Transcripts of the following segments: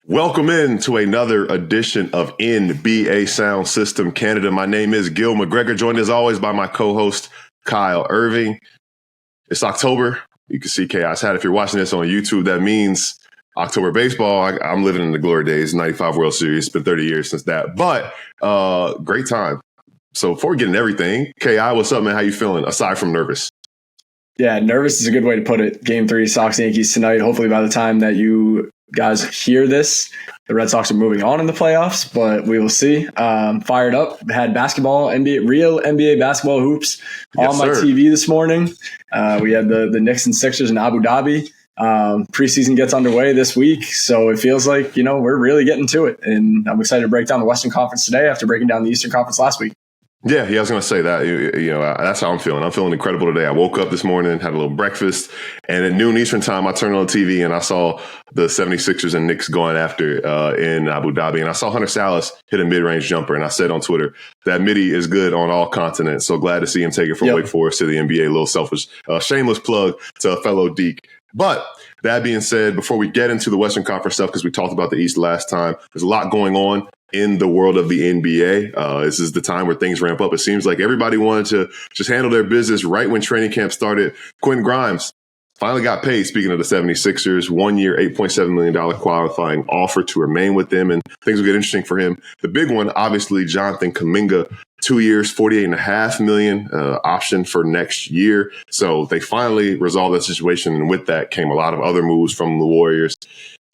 Welcome in to another edition of NBA Soundsystem Canada. My name is Gil McGregor, joined as always by my co-host, Kyle Irving. It's October. You can see Chaos Hat. If you're watching this on YouTube, that means October baseball. I'm living in the glory days, 95 World Series. It's been 30 years since that. But great time. So before we get into everything, KI, what's up, man? How you feeling, aside from nervous? Yeah, nervous is a good way to put it. Game 3, Sox-Yankees tonight. Hopefully by the time that you guys hear this, the Red Sox are moving on in the playoffs, but we will see. Fired up. Had basketball, real NBA basketball hoops on my TV this morning. We had the Knicks and Sixers in Abu Dhabi. Preseason gets underway this week, so it feels like, we're really getting to it. And I'm excited to break down the Western Conference today after breaking down the Eastern Conference last week. Yeah, I was going to say that. That's how I'm feeling. I'm feeling incredible today. I woke up this morning, had a little breakfast, and at noon Eastern time, I turned on the TV and I saw the 76ers and Knicks going after in Abu Dhabi. And I saw Hunter Salas hit a mid-range jumper. And I said on Twitter, that midi is good on all continents. So glad to see him take it from Wake Forest to the NBA. A little selfish, shameless plug to a fellow Deke. But that being said, before we get into the Western Conference stuff, because we talked about the East last time, there's a lot going on in the world of the NBA. This is the time where things ramp up. It seems like everybody wanted to just handle their business right when training camp started. Quentin Grimes finally got paid, speaking of the 76ers, 1 year, $8.7 million qualifying offer to remain with them, and things will get interesting for him. The big one, obviously, Jonathan Kuminga, 2 years, $48.5 million option for next year. So they finally resolved that situation, and with that came a lot of other moves from the Warriors.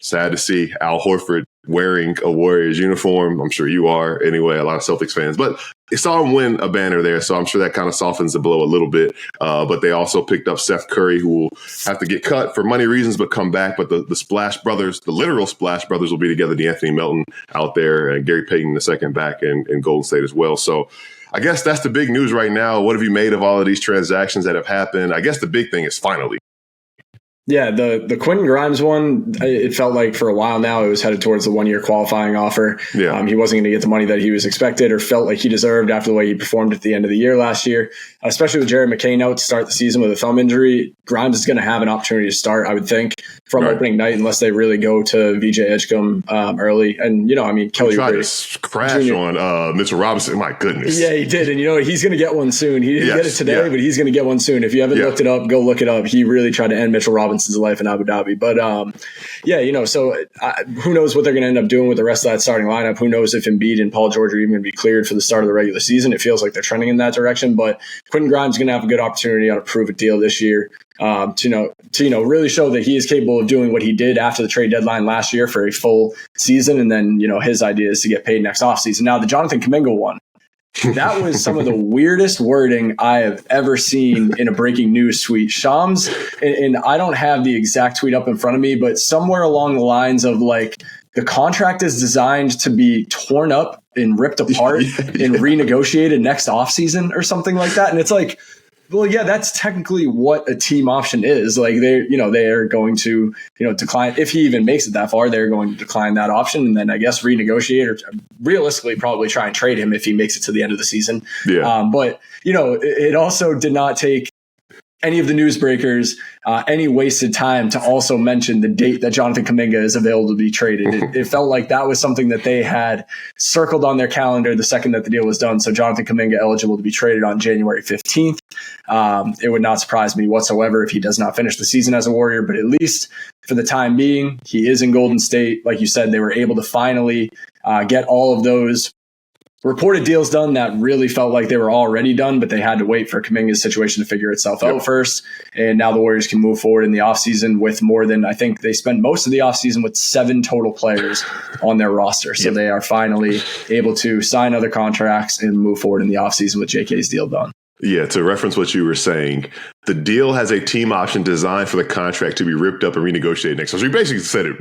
Sad to see Al Horford wearing a Warriors uniform. I'm sure you are anyway, a lot of Celtics fans. But they saw him win a banner there, so I'm sure that kind of softens the blow a little bit. But they also picked up Seth Curry, who will have to get cut for money reasons but come back. But the Splash Brothers, the literal Splash Brothers, will be together. D'Anthony Melton out there and Gary Payton II back in Golden State as well. So I guess that's the big news right now. What have you made of all of these transactions that have happened? I guess the big thing is finally. Yeah, the Quentin Grimes one, it felt like for a while now it was headed towards the 1 year qualifying offer. Yeah. He wasn't going to get the money that he was expected or felt like he deserved after the way he performed at the end of the year last year, especially with Jared McCain out to start the season with a thumb injury. Grimes is going to have an opportunity to start, I would think, from opening night, unless they really go to VJ Edgecombe early. And, Kelly tried to crash on Mitchell Robinson. My goodness. Yeah, he did. And, he's going to get one soon. He didn't get it today, but he's going to get one soon. If you haven't looked it up, go look it up. He really tried to end Mitchell Robinson's life in Abu Dhabi. But, so who knows what they're going to end up doing with the rest of that starting lineup. Who knows if Embiid and Paul George are even going to be cleared for the start of the regular season. It feels like they're trending in that direction. But Quentin Grimes is going to have a good opportunity on a prove-it deal this year. To really show that he is capable of doing what he did after the trade deadline last year for a full season. And then, his idea is to get paid next offseason. Now, the Jonathan Kuminga one, that was some of the weirdest wording I have ever seen in a breaking news tweet. Shams, and I don't have the exact tweet up in front of me, but somewhere along the lines of like, the contract is designed to be torn up and ripped apart and renegotiated next offseason or something like that. And it's like, well, yeah, that's technically what a team option is. Like they're going to, decline, if he even makes it that far, they're going to decline that option and then I guess renegotiate or realistically probably try and trade him if he makes it to the end of the season. Yeah. But it also did not take any of the newsbreakers any wasted time to also mention the date that Jonathan Kuminga is available to be traded. It felt like that was something that they had circled on their calendar the second that the deal was done. So Jonathan Kuminga eligible to be traded on January 15th. It would not surprise me whatsoever if he does not finish the season as a Warrior, but at least for the time being, he is in Golden State. Like you said, they were able to finally get all of those reported deals done that really felt like they were already done, but they had to wait for Kuminga's situation to figure itself out first. And now the Warriors can move forward in the offseason with more than, I think they spent most of the offseason with 7 total players on their roster. So they are finally able to sign other contracts and move forward in the offseason with JK's deal done. Yeah, to reference what you were saying, the deal has a team option designed for the contract to be ripped up and renegotiated next. So you basically said it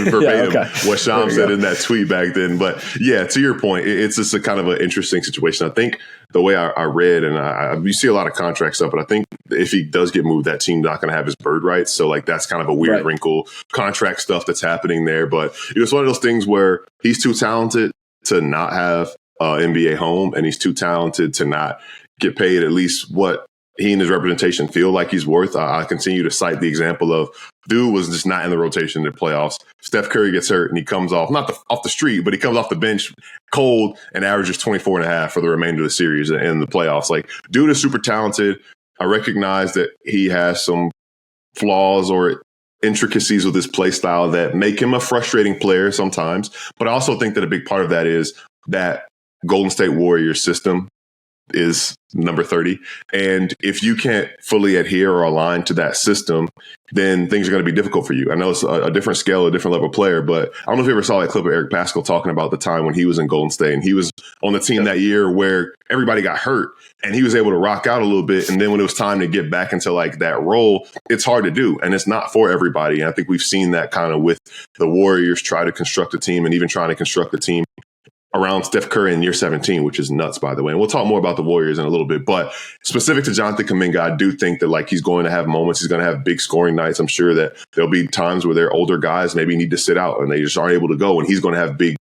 verbatim, what Sham said in that tweet back then. But yeah, to your point, it's just a kind of an interesting situation. I think the way I read, and you see a lot of contract stuff, but I think if he does get moved, that team's not going to have his bird rights. So like that's kind of a weird wrinkle, contract stuff that's happening there. But it's one of those things where he's too talented to not have NBA home, and he's too talented to not get paid at least what he and his representation feel like he's worth. I continue to cite the example of dude was just not in the rotation in the playoffs. Steph Curry gets hurt and he comes off, off the street, but he comes off the bench cold and averages 24 and a half for the remainder of the series in the playoffs. Like, dude is super talented. I recognize that he has some flaws or intricacies with his play style that make him a frustrating player sometimes. But I also think that a big part of that is that Golden State Warriors system is number 30. And if you can't fully adhere or align to that system, then things are going to be difficult for you. I know it's a different scale, a different level player, but I don't know if you ever saw that clip of Eric Pascal talking about the time when he was in Golden State and he was on the team that year where everybody got hurt and he was able to rock out a little bit. And then when it was time to get back into like that role, it's hard to do. And it's not for everybody. And I think we've seen that kind of with the Warriors try to construct a team and even trying to construct a team around Steph Curry in year 17, which is nuts, by the way. And we'll talk more about the Warriors in a little bit. But specific to Jonathan Kuminga, I do think that like he's going to have moments. He's going to have big scoring nights. I'm sure that there'll be times where their older guys maybe need to sit out and they just aren't able to go. And he's going to have big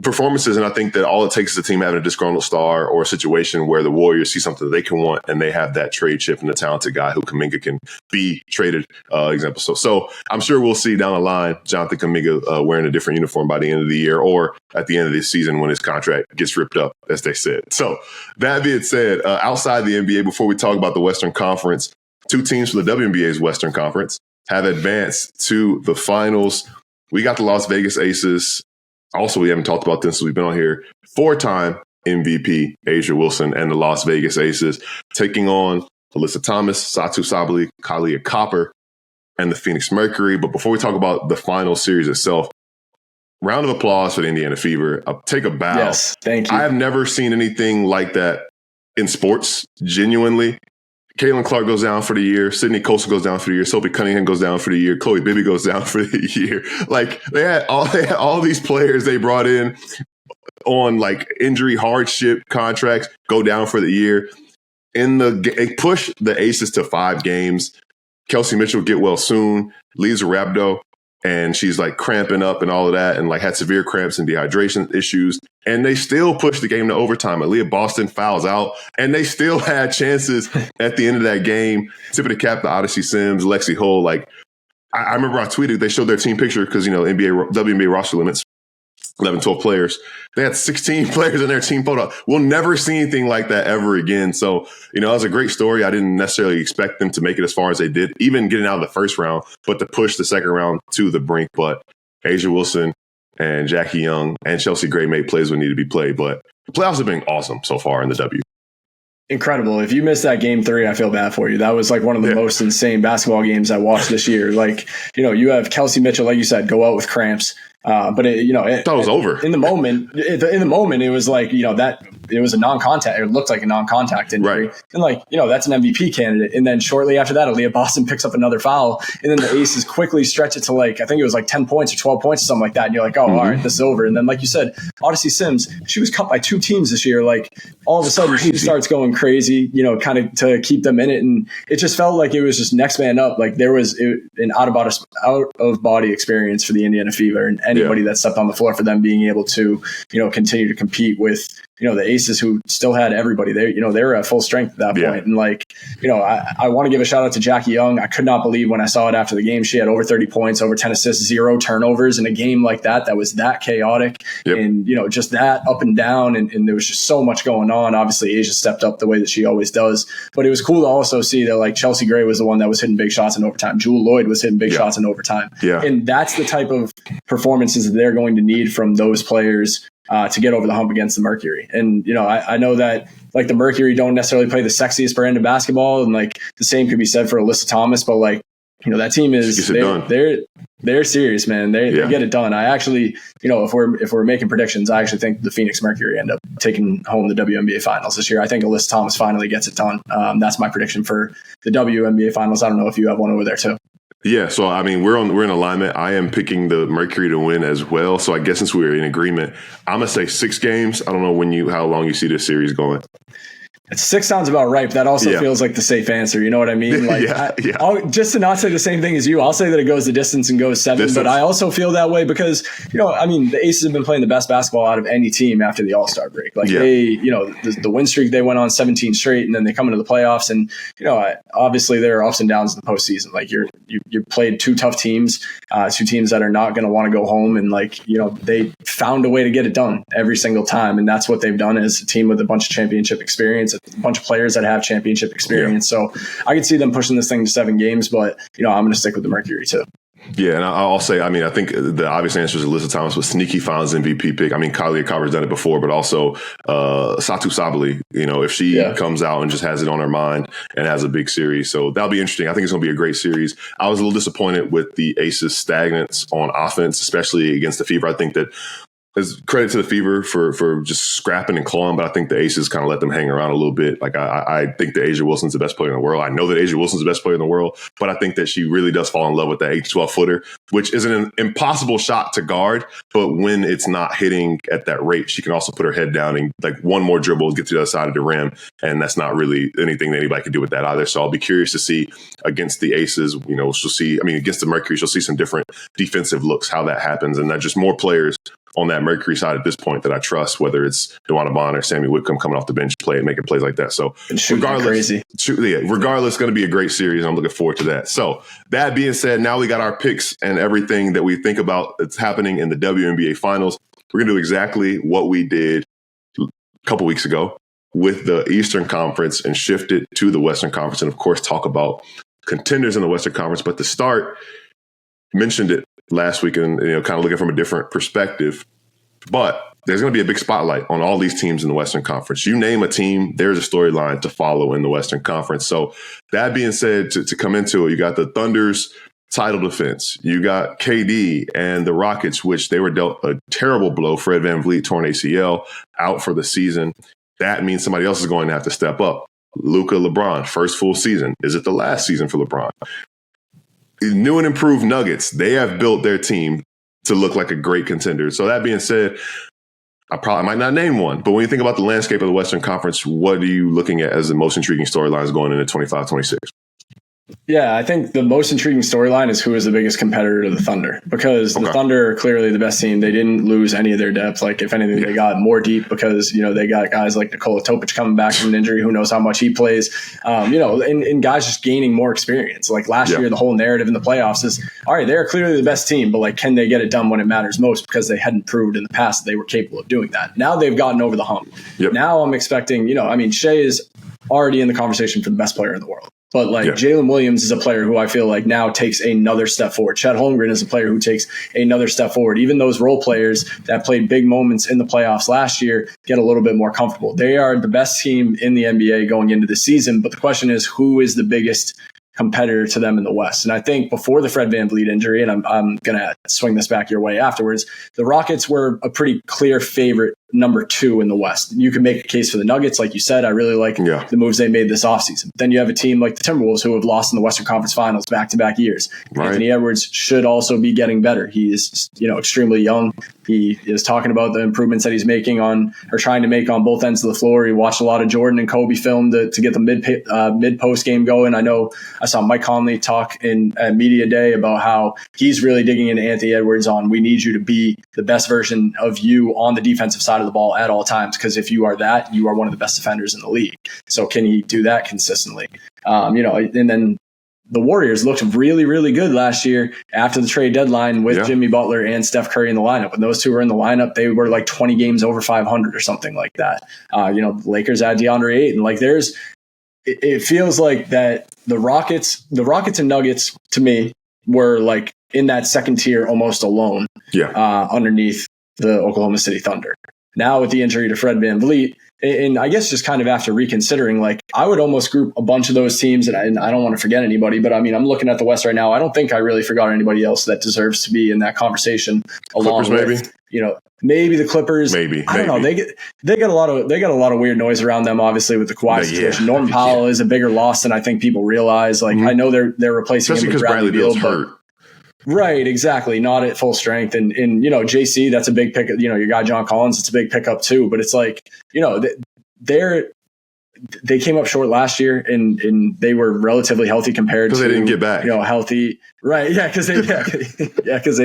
performances. And I think that all it takes is a team having a disgruntled star or a situation where the Warriors see something that they can want and they have that trade chip and the talented guy who Kuminga can be traded example. So I'm sure we'll see down the line Jonathan Kuminga wearing a different uniform by the end of the year or at the end of this season when his contract gets ripped up, as they said. So that being said, outside the NBA, before we talk about the Western Conference, two teams from the WNBA's Western Conference have advanced to the finals. We got the Las Vegas Aces. Also, we haven't talked about this since we've been on here. 4-time MVP A'ja Wilson and the Las Vegas Aces taking on Alyssa Thomas, Satu Sabally, Kalia Copper, and the Phoenix Mercury. But before we talk about the final series itself, round of applause for the Indiana Fever. I'll take a bow. Yes, thank you. I have never seen anything like that in sports, genuinely. Caitlin Clark goes down for the year. Sydney Colson goes down for the year. Sophie Cunningham goes down for the year. Chloe Bibby goes down for the year. Like they had all these players they brought in on like injury hardship contracts go down for the year. They push the Aces to 5 games. Kelsey Mitchell get well soon. Leaves Rabdo. And she's like cramping up and all of that and like had severe cramps and dehydration issues. And they still pushed the game to overtime. Aaliyah Boston fouls out and they still had chances at the end of that game. Tip of the cap to Odyssey Sims, Lexi Hull. Like I remember I tweeted, they showed their team picture because, WNBA roster limits, 11, 12 players. They had 16 players in their team photo. We'll never see anything like that ever again. So, that was a great story. I didn't necessarily expect them to make it as far as they did, even getting out of the first round, but to push the second round to the brink. But A'ja Wilson and Jackie Young and Chelsea Gray made plays when needed to be played. But the playoffs have been awesome so far in the W. Incredible. If you missed that game 3, I feel bad for you. That was like one of the most insane basketball games I watched this year. Like, you have Kelsey Mitchell, like you said, go out with cramps. But I thought it was over in the moment. In the moment, it was like that it was a non-contact. It looked like a non-contact injury, right. And that's an MVP candidate. And then shortly after that, Aaliyah Boston picks up another foul, and then the Aces quickly stretch it to I think it was 10 points or 12 points or something like that. And you're like, oh, all right, this is over. And then, like you said, Odyssey Sims, she was cut by 2 teams this year. Like all of a sudden, she starts going crazy, kind of to keep them in it, and it just felt like it was just next man up. Like there was an out of body experience for the Indiana Fever and anybody that stepped on the floor for them being able to, continue to compete with, the Aces who still had everybody. They were at full strength at that point. And I want to give a shout out to Jackie Young. I could not believe when I saw it after the game. She had over 30 points, over 10 assists, 0 turnovers in a game like that was that chaotic. Yep. And, just that up and down. And there was just so much going on. Obviously, A'ja stepped up the way that she always does. But it was cool to also see that Chelsea Gray was the one that was hitting big shots in overtime. Jewel Lloyd was hitting big shots in overtime. Yeah. And that's the type of performances that they're going to need from those players to get over the hump against the Mercury. And, I know that the Mercury don't necessarily play the sexiest brand of basketball. And the same could be said for Alyssa Thomas, but that team is, they're serious, man. They get it done. I actually, if we're making predictions, I actually think the Phoenix Mercury end up taking home the WNBA finals this year. I think Alyssa Thomas finally gets it done. That's my prediction for the WNBA finals. I don't know if you have one over there too. Yeah, so we're in alignment. I am picking the Mercury to win as well. So I guess since we're in agreement, I'm gonna say 6 games. I don't know how long you see this series going. 6 sounds about right, but that also feels like the safe answer. You know what I mean? Like, just to not say the same thing as you, I'll say that it goes the distance and goes 7. But I also feel that way because, the Aces have been playing the best basketball out of any team after the All-Star break. Like they, the win streak, they went on 17 straight, and then they come into the playoffs. And, obviously there are ups and downs in the postseason. Like you played 2 tough teams, 2 teams that are not going to want to go home. And they found a way to get it done every single time. And that's what they've done as a team with a bunch of championship experience. A bunch of players that have championship experience. So I could see them pushing this thing to 7 games, but I'm going to stick with the Mercury too. Yeah, and I'll say, I think the obvious answer is Alyssa Thomas was sneaky finals MVP pick. I mean, Kylie Carver's done it before, but also Satu Sabali, if she comes out and just has it on her mind and has a big series. So that'll be interesting. I think it's going to be a great series. I was a little disappointed with the Aces' stagnance on offense, especially against the Fever. I think that there's credit to the Fever for just scrapping and clawing, but I think the Aces kind of let them hang around a little bit. Like I think that Asia Wilson's the best player in the world. I know that Asia Wilson's the best player in the world, but I think that she really does fall in love with that 8-12 footer, which is an impossible shot to guard. But when it's not hitting at that rate, she can also put her head down and like one more dribble, get to the other side of the rim. And that's not really anything that anybody can do with that either. So I'll be curious to see against the Aces, she'll see, against the Mercury, she'll see some different defensive looks, how that happens. And that just more players on that Mercury side at this point that I trust, whether it's DeWanna Bond or Sammy Whitcomb coming off the bench, making plays like that. So regardless, it's going to be a great series. I'm looking forward to that. So that being said, now we got our picks and everything that we think about that's happening in the WNBA finals. We're going to do exactly what we did a couple weeks ago with the Eastern Conference and shift it to the Western Conference. And of course, talk about contenders in the Western Conference. But to start, mentioned it last week and kind of looking from a different perspective, but there's going to be a big spotlight on all these teams in the Western Conference. You name a team, there's a storyline to follow in the Western Conference. So that being said, to come into it, you got the Thunder's title defense. You got KD and the Rockets, which they were dealt a terrible blow. Fred VanVleet torn ACL, out for the season. That means somebody else is going to have to step up. Luka, LeBron, first full season. Is it the last season for LeBron? New and improved Nuggets, they have built their team to look like a great contender. So that being said, I probably might not name one, but when you think about the landscape of the Western Conference, what are you looking at as the most intriguing storylines going into 25-26? Yeah, I think the most intriguing storyline is who is the biggest competitor to the Thunder, because the Thunder are clearly the best team. They didn't lose any of their depth. Like, if anything, they got more deep because, they got guys like Nikola Topic coming back from an injury. Who knows how much he plays, and guys just gaining more experience. Like last year, the whole narrative in the playoffs is, all right, they're clearly the best team, but like, can they get it done when it matters most? Because they hadn't proved in the past that they were capable of doing that. Now they've gotten over the hump. Now I'm expecting, Shea is already in the conversation for the best player in the world. But Jalen Williams is a player who I feel like now takes another step forward. Chet Holmgren is a player who takes another step forward. Even those role players that played big moments in the playoffs last year get a little bit more comfortable. They are the best team in the NBA going into the season. But the question is, who is the biggest competitor to them in the West? And I think before the Fred VanVleet injury, and I'm going to swing this back your way afterwards, the Rockets were a pretty clear favorite number 2 in the West. You can make a case for the Nuggets. Like you said, I really like the moves they made this offseason. Then you have a team like the Timberwolves who have lost in the Western Conference Finals back-to-back years. Right. Anthony Edwards should also be getting better. He is, extremely young. He is talking about the improvements that he's making trying to make on both ends of the floor. He watched a lot of Jordan and Kobe film to get the mid-post game going. I know I saw Mike Conley talk at Media Day about how he's really digging into Anthony Edwards on, we need you to be the best version of you on the defensive side of the ball at all times, because if you are that, you are one of the best defenders in the league. So can he do that consistently? And then the Warriors looked really, really good last year after the trade deadline with Jimmy Butler and Steph Curry in the lineup. When those two were in the lineup, they were like 20 games over 500 or something like that. The Lakers had DeAndre Ayton. Like it feels like that the Rockets and Nuggets to me were like in that second tier almost alone underneath the Oklahoma City Thunder. Now with the injury to Fred VanVleet, and I guess just kind of after reconsidering, like I would almost group a bunch of those teams, and I don't want to forget anybody, but I'm looking at the West right now. I don't think I really forgot anybody else that deserves to be in that conversation. Clippers, with, maybe the Clippers. Maybe I don't know. They got a lot of weird noise around them, obviously with the Kawhi situation. Norman Powell is a bigger loss than I think people realize. Like I know they're replacing especially him with Bradley Beal's hurt. Right, exactly. Not at full strength. And JC, that's a big pick. Your guy John Collins, it's a big pickup too. But it's like, they came up short last year, and they were relatively healthy compared to, because they didn't get back. Healthy. Right. Yeah. Because they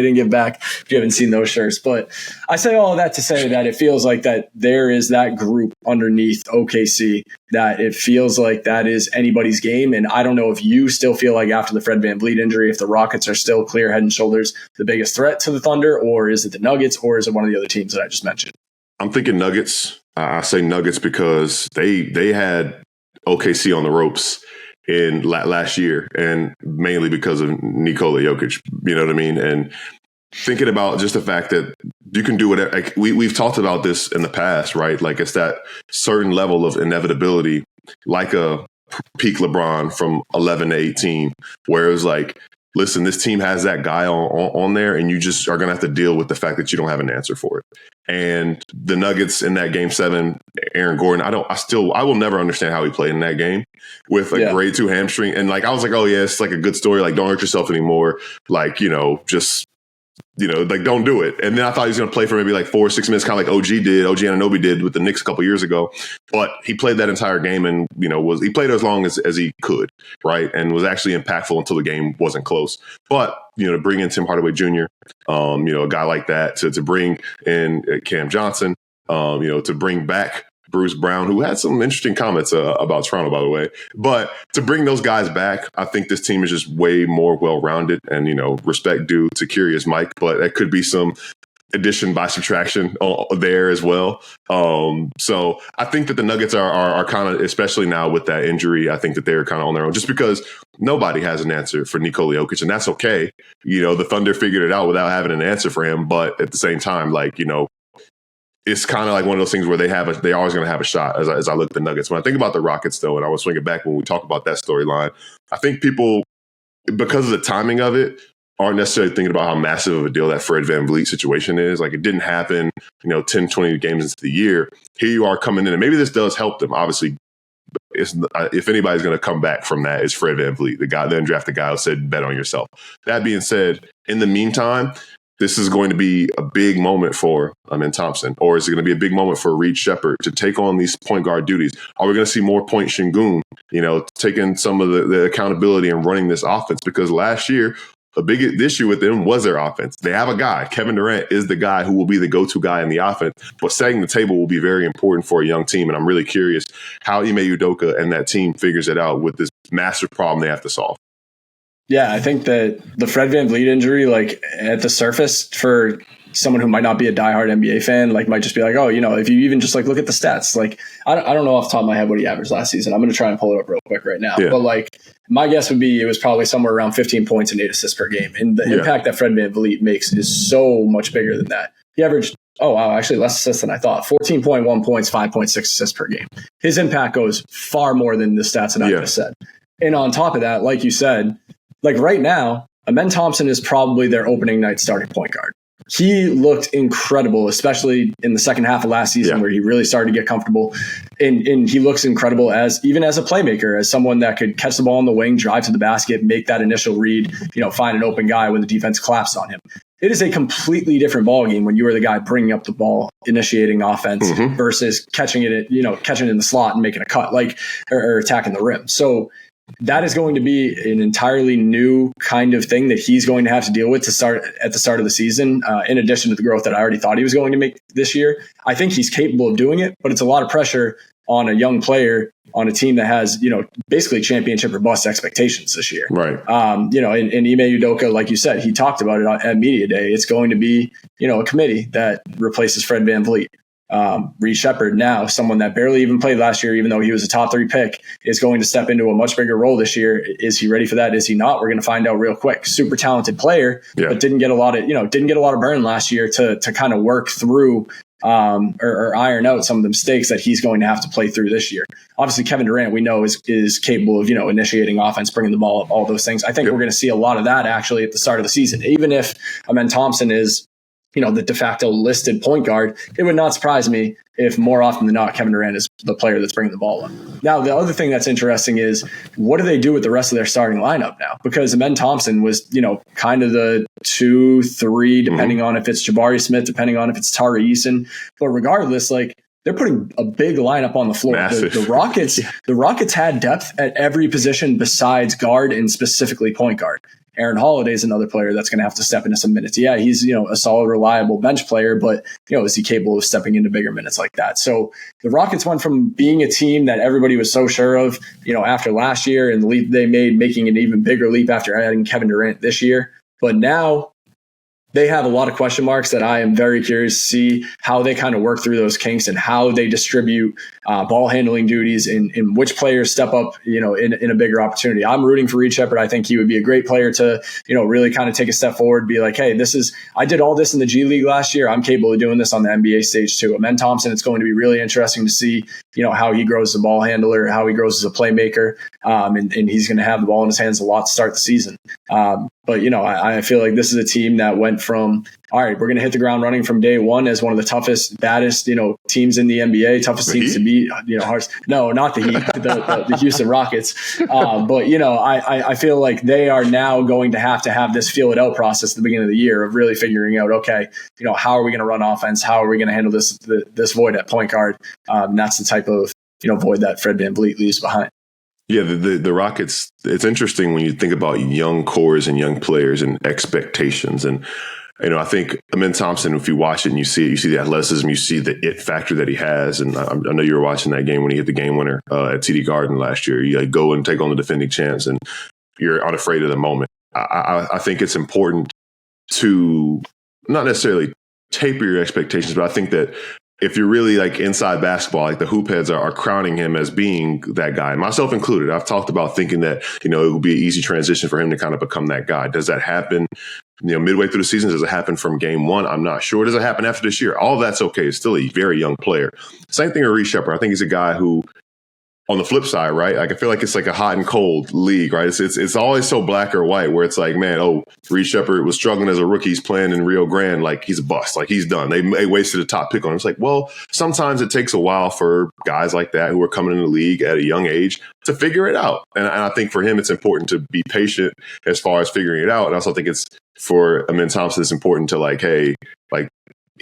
didn't get back. If you haven't seen those shirts. But I say all of that to say that it feels like that there is that group underneath OKC that it feels like that is anybody's game. And I don't know if you still feel like after the Fred VanVleet injury, if the Rockets are still clear head and shoulders the biggest threat to the Thunder, or is it the Nuggets, or is it one of the other teams that I just mentioned? I'm thinking Nuggets. I say Nuggets because they had OKC on the ropes in last year, and mainly because of Nikola Jokic. You know what I mean? And thinking about just the fact that you can do whatever. Like we've talked about this in the past, right? Like it's that certain level of inevitability, like a peak LeBron from 11 to 18, where it was like, listen, this team has that guy on there, and you just are going to have to deal with the fact that you don't have an answer for it. And the Nuggets in that game 7, Aaron Gordon, I will never understand how he played in that game with a grade 2 hamstring. And like, I was like, oh yeah, it's like a good story. Like, don't hurt yourself anymore. Like, just, like, don't do it. And then I thought he was going to play for maybe like 4 or 6 minutes, kind of like OG Anunoby did with the Knicks a couple years ago. But he played that entire game, and, he played as long as he could, right? And was actually impactful until the game wasn't close. But, to bring in Tim Hardaway Jr., a guy like that, to bring in Cam Johnson, to bring back Bruce Brown, who had some interesting comments about Toronto, by the way. But to bring those guys back, I think this team is just way more well-rounded, and, respect due to Curious Mike, but that could be some addition by subtraction there as well. So I think that the Nuggets are kind of, especially now with that injury, I think that they're kind of on their own, just because nobody has an answer for Nikola Jokic, and that's okay. The Thunder figured it out without having an answer for him, but at the same time, like, it's kind of like one of those things where they're always going to have a shot as I look at the Nuggets. When I think about the Rockets, though, and I will swing it back when we talk about that storyline, I think people, because of the timing of it, aren't necessarily thinking about how massive of a deal that Fred VanVleet situation is. Like, it didn't happen, 10, 20 games into the year. Here you are coming in, and maybe this does help them. Obviously, if anybody's going to come back from that, it's Fred VanVleet, the guy, the undrafted guy who said, bet on yourself. That being said, in the meantime, this is going to be a big moment for Amen Thompson, or is it going to be a big moment for Reed Shepherd to take on these point guard duties? Are we going to see more Point Şengün, taking some of the accountability and running this offense? Because last year, the big issue with them was their offense. They have a guy. Kevin Durant is the guy who will be the go-to guy in the offense, but setting the table will be very important for a young team. And I'm really curious how Ime Udoka and that team figures it out with this massive problem they have to solve. Yeah, I think that the Fred VanVleet injury, like at the surface, for someone who might not be a diehard NBA fan, like might just be like, oh, if you even just like look at the stats, like I don't know off the top of my head what he averaged last season. I'm going to try and pull it up real quick right now. Yeah. But like my guess would be it was probably somewhere around 15 points and 8 assists per game. And the impact that Fred VanVleet makes is so much bigger than that. He averaged, actually less assists than I thought. 14.1 points, 5.6 assists per game. His impact goes far more than the stats that I just said. And on top of that, like you said, like right now, Amen Thompson is probably their opening night starting point guard. He looked incredible, especially in the second half of last season where he really started to get comfortable. And he looks incredible even as a playmaker, as someone that could catch the ball on the wing, drive to the basket, make that initial read, find an open guy when the defense collapsed on him. It is a completely different ballgame when you are the guy bringing up the ball, initiating offense versus catching it in the slot and making a cut, or attacking the rim. So that is going to be an entirely new kind of thing that he's going to have to deal with at the start of the season, in addition to the growth that I already thought he was going to make this year. I think he's capable of doing it, but it's a lot of pressure on a young player on a team that has, basically championship or bust expectations this year. Right. And Ime Udoka, like you said, he talked about it at Media Day. It's going to be, a committee that replaces Fred VanVleet. Reed Shepherd, now someone that barely even played last year, even though he was a top 3 pick, is going to step into a much bigger role this year. Is he ready for that? Is he not? We're going to find out real quick. Super talented player, but didn't get a lot of burn last year to kind of work through or iron out some of the mistakes that he's going to have to play through this year. Obviously, Kevin Durant, we know, is capable of, initiating offense, bringing the ball up, all those things. I think we're going to see a lot of that actually at the start of the season. Even if Amen Thompson is, the de facto listed point guard, it would not surprise me if more often than not, Kevin Durant is the player that's bringing the ball up. Now, the other thing that's interesting is what do they do with the rest of their starting lineup now? Because Amen Thompson was, kind of the 2-3, depending on if it's Jabari Smith, depending on if it's Tari Eason. But regardless, like they're putting a big lineup on the floor. The Rockets had depth at every position besides guard and specifically point guard. Aaron Holiday is another player that's going to have to step into some minutes. Yeah, he's, a solid, reliable bench player, but, is he capable of stepping into bigger minutes like that? So the Rockets went from being a team that everybody was so sure of, after last year and the leap they made, making an even bigger leap after adding Kevin Durant this year. But now they have a lot of question marks that I am very curious to see how they kind of work through those kinks and how they distribute ball handling duties and which players step up, in a bigger opportunity. I'm rooting for Reed Sheppard. I think he would be a great player to, really kind of take a step forward, be like, hey, I did all this in the G League last year. I'm capable of doing this on the NBA stage too. Amen Thompson, it's going to be really interesting to see, how he grows as a ball handler, how he grows as a playmaker. And he's going to have the ball in his hands a lot to start the season. But, I feel like this is a team that went from, all right, we're going to hit the ground running from day one as one of the toughest, baddest, teams in the NBA, toughest teams to beat, no, not the Heat, the Houston Rockets. But, I feel like they are now going to have this feel it out process at the beginning of the year of really figuring out, okay, how are we going to run offense? How are we going to handle this void at point guard? And that's the type of, void that Fred VanVleet leaves behind. Yeah, the Rockets, it's interesting when you think about young cores and young players and expectations. And, I think Amen Thompson, if you watch it and you see the athleticism, you see the it factor that he has. And I know you were watching that game when he hit the game winner at TD Garden last year. You go and take on the defending champs and you're unafraid of the moment. I think it's important to not necessarily taper your expectations, but I think that if you're really like inside basketball, like the hoop heads are crowning him as being that guy, myself included. I've talked about thinking that, it would be an easy transition for him to kind of become that guy. Does that happen, midway through the season? Does it happen from game one? I'm not sure. Does it happen after this year? All that's okay. It's still a very young player. Same thing with Reed Sheppard. I think he's a guy who, on the flip side, right? Like I feel like it's like a hot and cold league, right? It's always so black or white where it's like, man, Reed Sheppard was struggling as a rookie. He's playing in Rio Grande. Like he's a bust. Like he's done. They wasted a top pick on him. It's like, well, sometimes it takes a while for guys like that who are coming in the league at a young age to figure it out. And I think for him, it's important to be patient as far as figuring it out. And I also think it's for Amen Thompson, it's important to like, hey, like,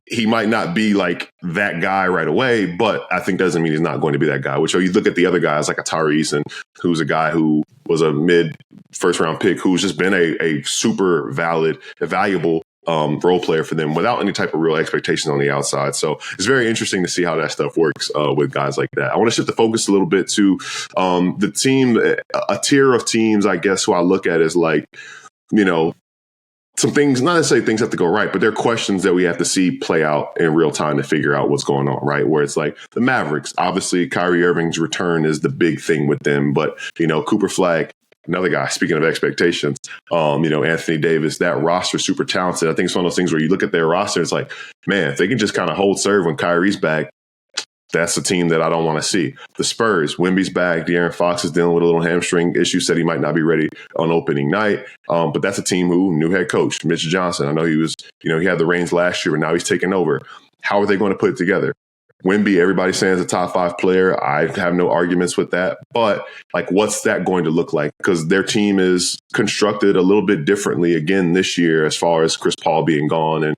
he might not be like that guy right away, but I think doesn't mean he's not going to be that guy. Which, you look at the other guys like a Tyrese, and who's a guy who was a mid first round pick, who's just been a super valuable role player for them without any type of real expectations on the outside. So it's very interesting to see how that stuff works with guys like that. I want to shift the focus a little bit to the team, a tier of teams, I guess, who I look at as like, some things, not necessarily things have to go right, but there are questions that we have to see play out in real time to figure out what's going on, right? Where it's like the Mavericks, obviously Kyrie Irving's return is the big thing with them, but, Cooper Flagg, another guy, speaking of expectations, Anthony Davis, that roster, super talented. I think it's one of those things where you look at their roster, it's like, man, if they can just kind of hold serve when Kyrie's back, that's a team that I don't want to see. The Spurs, Wemby's back. De'Aaron Fox is dealing with a little hamstring issue, said he might not be ready on opening night. But that's a team who, new head coach, Mitch Johnson. I know he was, he had the reins last year, but now he's taking over. How are they going to put it together? Wemby, everybody's saying is a top 5 player. I have no arguments with that. But like, what's that going to look like? Because their team is constructed a little bit differently again this year as far as Chris Paul being gone and,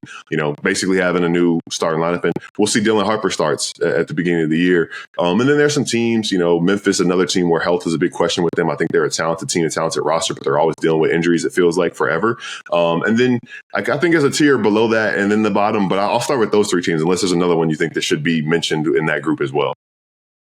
basically having a new starting lineup. And we'll see Dylan Harper starts at the beginning of the year. And then there's some teams, Memphis, another team where health is a big question with them. I think they're a talented team, a talented roster, but they're always dealing with injuries, it feels like, forever. And then I think there's a tier below that and then the bottom. But I'll start with those 3 teams unless there's another one you think that should be mentioned in that group as well.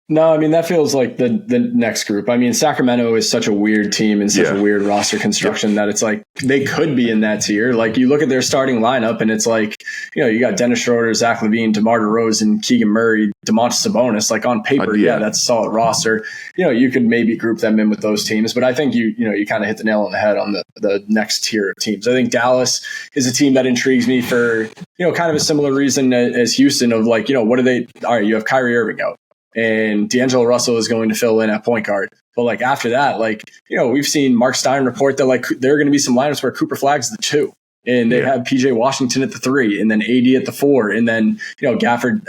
No, I mean, that feels like the next group. I mean, Sacramento is such a weird team and such a weird roster construction that it's like they could be in that tier. Like you look at their starting lineup and it's like, you got Dennis Schroeder, Zach LaVine, DeMar DeRozan, Keegan Murray, Domantas Sabonis. Like on paper, that's a solid roster. You could maybe group them in with those teams, but I think you kind of hit the nail on the head on the next tier of teams. I think Dallas is a team that intrigues me for, kind of a similar reason as Houston of like, what are they? All right, you have Kyrie Irving out. And D'Angelo Russell is going to fill in at point guard. But like after that, like, we've seen Mark Stein report that like there are going to be some lineups where Cooper Flagg's the 2 and they have PJ Washington at the 3 and then AD at the 4. And then, Gafford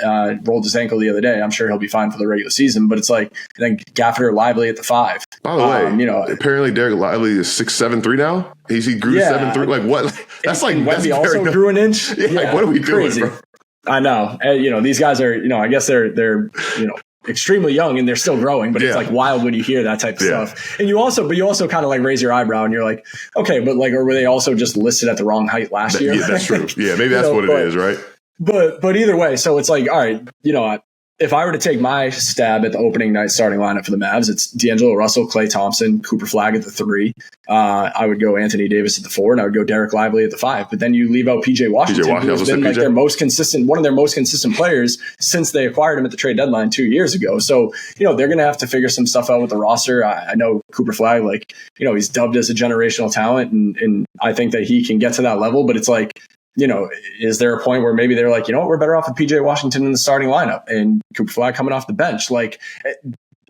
rolled his ankle the other day. I'm sure he'll be fine for the regular season, but it's like, then Gafford or Lively at the 5. By the way, apparently Derek Lively is 6'7" now. He grew 7'3". Like what? That's like, Wemby also grew an inch. Like, what are we doing, bro? I know. These guys are, I guess they're extremely young and they're still growing, but it's like wild when you hear that type of stuff. And you also kind of like raise your eyebrow and you're like, okay, but like, or were they also just listed at the wrong height last year? Yeah, that's true. Yeah, maybe that's what it is, right? But either way, so it's like, all right, if I were to take my stab at the opening night starting lineup for the Mavs, it's D'Angelo Russell, Klay Thompson, Cooper Flagg at the 3. I would go Anthony Davis at the 4, and I would go Derek Lively at the 5. But then you leave out PJ Washington, who's been like one of their most consistent players since they acquired him at the trade deadline 2 years ago. So, they're going to have to figure some stuff out with the roster. I know Cooper Flagg, he's dubbed as a generational talent, and I think that he can get to that level, but it's like, is there a point where maybe they're like, we're better off with PJ Washington in the starting lineup and Cooper Flagg coming off the bench? Like,